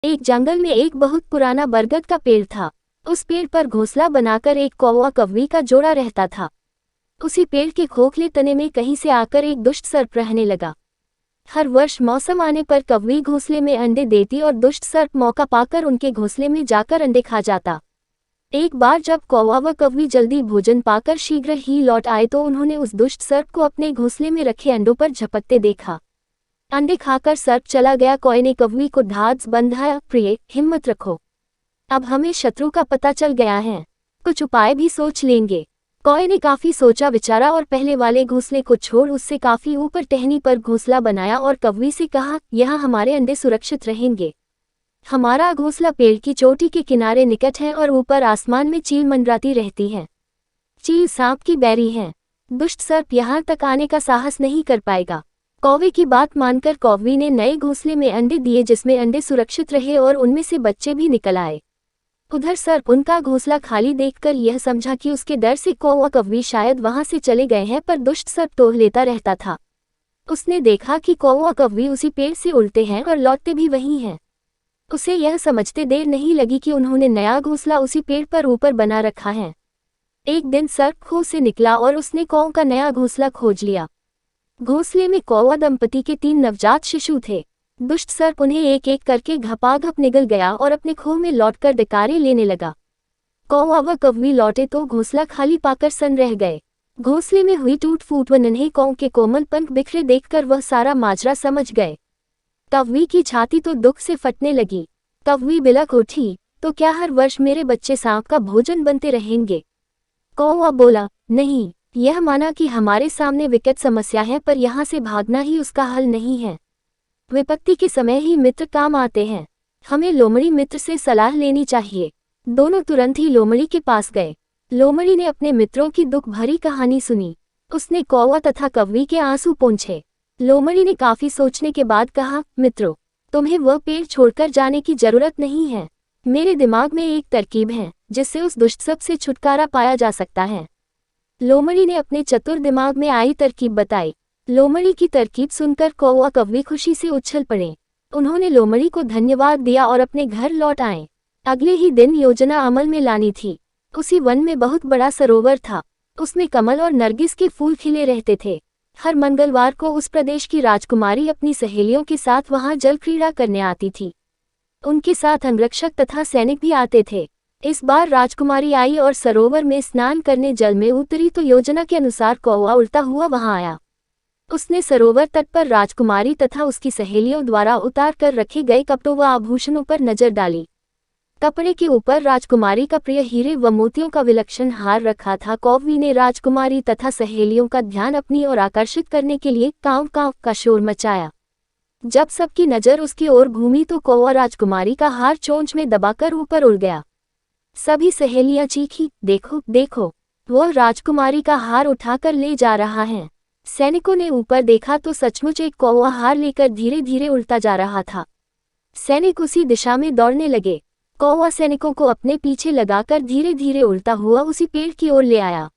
एक जंगल में एक बहुत पुराना बरगद का पेड़ था। उस पेड़ पर घोंसला बनाकर एक कौवा कौवी का जोड़ा रहता था। उसी पेड़ के खोखले तने में कहीं से आकर एक दुष्ट सर्प रहने लगा। हर वर्ष मौसम आने पर कौवी घोंसले में अंडे देती और दुष्ट सर्प मौका पाकर उनके घोंसले में जाकर अंडे खा जाता। एक बार जब कौवा व कौवी जल्दी भोजन पाकर शीघ्र ही लौट आए तो उन्होंने उस दुष्ट सर्प को अपने घोंसले में रखे अंडों पर झपकते देखा। अंडे खाकर सर्प चला गया। कौवे ने कौवी को ढांढस बंधाया, प्रिय, हिम्मत रखो, अब हमें शत्रु का पता चल गया है, कुछ उपाय भी सोच लेंगे। कौवे ने काफी सोचा विचारा और पहले वाले घोंसले को छोड़ उससे काफी ऊपर टहनी पर घोंसला बनाया और कौवी से कहा, यहाँ हमारे अंडे सुरक्षित रहेंगे। हमारा घोंसला पेड़ की चोटी के किनारे निकट है और ऊपर आसमान में चील मंडराती रहती है। चील सांप की बैरी है, दुष्ट सर्प यहाँ तक आने का साहस नहीं कर पाएगा। कौवे की बात मानकर कौवी ने नए घोंसले में अंडे दिए जिसमें अंडे सुरक्षित रहे और उनमें से बच्चे भी निकल आए। उधर सर्प उनका घोंसला खाली देखकर यह समझा कि उसके डर से कौवा कौवी शायद वहां से चले गए हैं, पर दुष्ट सर्प टोह लेता रहता था। उसने देखा कि कौवा कौवी उसी पेड़ से उड़ते हैं और लौटते भी वहीं हैं। उसे यह समझते देर नहीं लगी कि उन्होंने नया घोंसला उसी पेड़ पर ऊपर बना रखा है। एक दिन सर्प खो से निकला और उसने कौवा का नया घोंसला खोज लिया। घोंसले में कौवा दंपति के 3 नवजात शिशु थे। दुष्ट सर्प उन्हें एक एक करके घपाघप निगल गया और अपने खोह में लौटकर डकारे लेने लगा। कौवा व कौवी लौटे तो घोंसला खाली पाकर सन्न रह गए। घोंसले में हुई टूट फूट व नन्हे कौवे के कोमल पंख बिखरे देखकर वह सारा माजरा समझ गए। कौवी की छाती तो दुख से फटने लगी। कौवी बिलख उठी, तो क्या हर वर्ष मेरे बच्चे सांप का भोजन बनते रहेंगे? कौवा बोला, नहीं, यह माना कि हमारे सामने विकट समस्या है, पर यहाँ से भागना ही उसका हल नहीं है। विपत्ति के समय ही मित्र काम आते हैं। हमें लोमड़ी मित्र से सलाह लेनी चाहिए। दोनों तुरंत ही लोमड़ी के पास गए। लोमड़ी ने अपने मित्रों की दुख भरी कहानी सुनी। उसने कौवा तथा कौवी के आंसू पोंछे। लोमड़ी ने काफी सोचने के बाद कहा, मित्रों, तुम्हें वह पेड़ छोड़कर जाने की जरूरत नहीं है। मेरे दिमाग में एक तरकीब है जिससे उस दुष्ट सर्प से छुटकारा पाया जा सकता है। लोमड़ी ने अपने चतुर दिमाग में आई तरकीब बताई। लोमड़ी की तरकीब सुनकर कौवा कौवी खुशी से उछल पड़े। उन्होंने लोमड़ी को धन्यवाद दिया और अपने घर लौट आए। अगले ही दिन योजना अमल में लानी थी। उसी वन में बहुत बड़ा सरोवर था। उसमें कमल और नरगिस के फूल खिले रहते थे। हर मंगलवार को उस प्रदेश की राजकुमारी अपनी सहेलियों के साथ वहां जल क्रीड़ा करने आती थी। उनके साथ अंगरक्षक तथा सैनिक भी आते थे। इस बार राजकुमारी आई और सरोवर में स्नान करने जल में उतरी तो योजना के अनुसार कौवा उड़ता हुआ वहां आया। उसने सरोवर तट पर राजकुमारी तथा उसकी सहेलियों द्वारा उतार कर रखे गए कपड़ों व आभूषणों पर नजर डाली। कपड़े के ऊपर राजकुमारी का प्रिय हीरे व मोतियों का विलक्षण हार रखा था। कौवी ने राजकुमारी तथा सहेलियों का ध्यान अपनी ओर आकर्षित करने के लिए कांव कांव का शोर मचाया। जब सबकी नजर उसकी ओर घूमी तो कौवा राजकुमारी का हार चोंच में दबाकर ऊपर उड़ गया। सभी सहेलियां चीखी, देखो देखो, वह राजकुमारी का हार उठाकर ले जा रहा है। सैनिकों ने ऊपर देखा तो सचमुच एक कौवा हार लेकर धीरे धीरे उड़ता जा रहा था। सैनिक उसी दिशा में दौड़ने लगे। कौवा सैनिकों को अपने पीछे लगाकर धीरे धीरे उड़ता हुआ उसी पेड़ की ओर ले आया।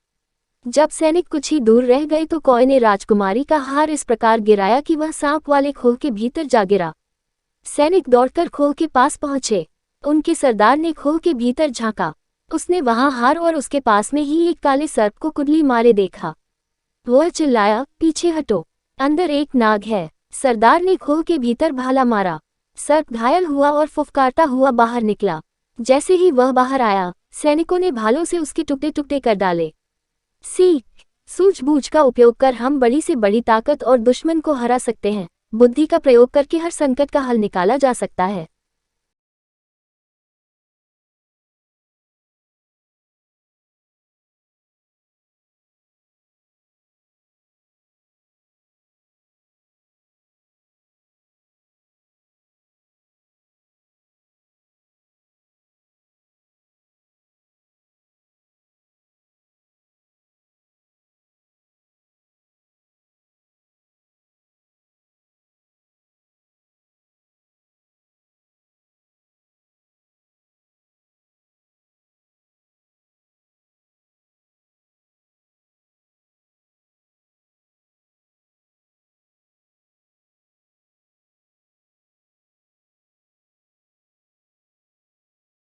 जब सैनिक कुछ ही दूर रह गए तो कौवे ने राजकुमारी का हार इस प्रकार गिराया कि वह सांप वाले खोह के भीतर जा गिरा। सैनिक दौड़कर खोह के पास पहुंचे। उनके सरदार ने खोह के भीतर झांका। उसने वहां हार और उसके पास में ही एक काले सर्प को कुंडली मारे देखा। वह चिल्लाया, पीछे हटो, अंदर एक नाग है। सरदार ने खोह के भीतर भाला मारा। सर्प घायल हुआ और फुफकारता हुआ बाहर निकला। जैसे ही वह बाहर आया, सैनिकों ने भालों से उसके टुकड़े टुकड़े कर डाले। सीख, सूझबूझ का उपयोग कर हम बड़ी से बड़ी ताकत और दुश्मन को हरा सकते हैं। बुद्धि का प्रयोग करके हर संकट का हल निकाला जा सकता है।